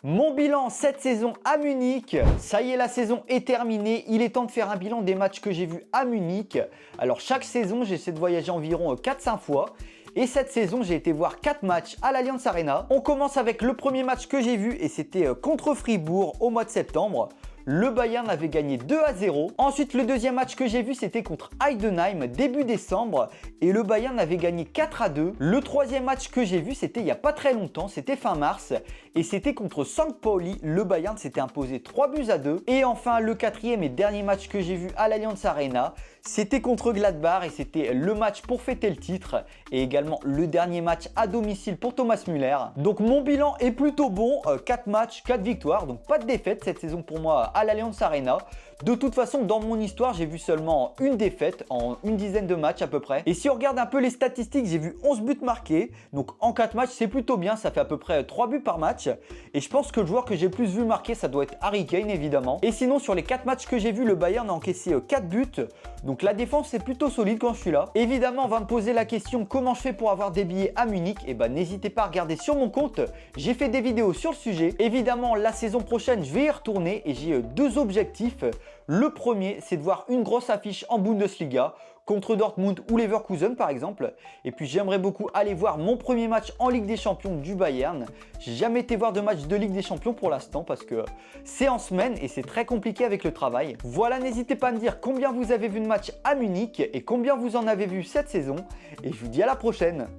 Mon bilan cette saison à Munich, ça y est, la saison est terminée, il est temps de faire un bilan des matchs que j'ai vus à Munich. Alors chaque saison, j'essaie de voyager environ 4-5 fois. Et cette saison, j'ai été voir 4 matchs à l'Allianz Arena. On commence avec le premier match que j'ai vu et c'était contre Fribourg au mois de septembre. Le Bayern avait gagné 2-0. Ensuite, le deuxième match que j'ai vu, c'était contre Heidenheim début décembre et le Bayern avait gagné 4-2. Le troisième match que j'ai vu, c'était il n'y a pas très longtemps, c'était fin mars et c'était contre St. Pauli. Le Bayern s'était imposé 3-2. Et enfin, le quatrième et dernier match que j'ai vu à l'Allianz Arena, c'était contre Gladbach et c'était le match pour fêter le titre et également le dernier match à domicile pour Thomas Müller. Donc mon bilan est plutôt bon, 4 matchs, 4 victoires, donc pas de défaite cette saison pour moi à l'Allianz Arena. De toute façon, dans mon histoire, j'ai vu seulement une défaite en une dizaine de matchs à peu près. Et si on regarde un peu les statistiques, j'ai vu 11 buts marqués. Donc en 4 matchs, c'est plutôt bien, ça fait à peu près 3 buts par match. Et je pense que le joueur que j'ai le plus vu marquer, ça doit être Harry Kane évidemment. Et sinon, sur les 4 matchs que j'ai vu, le Bayern a encaissé 4 buts. Donc la défense est plutôt solide quand je suis là. Évidemment, on va me poser la question comment je fais pour avoir des billets à Munich. Et bah n'hésitez pas à regarder sur mon compte, j'ai fait des vidéos sur le sujet. Évidemment, la saison prochaine, je vais y retourner et j'ai 2 objectifs. Le premier, c'est de voir une grosse affiche en Bundesliga contre Dortmund ou Leverkusen par exemple. Et puis j'aimerais beaucoup aller voir mon premier match en Ligue des Champions du Bayern. J'ai jamais été voir de match de Ligue des Champions pour l'instant parce que c'est en semaine et c'est très compliqué avec le travail. Voilà, n'hésitez pas à me dire combien vous avez vu de matchs à Munich et combien vous en avez vu cette saison. Et je vous dis à la prochaine.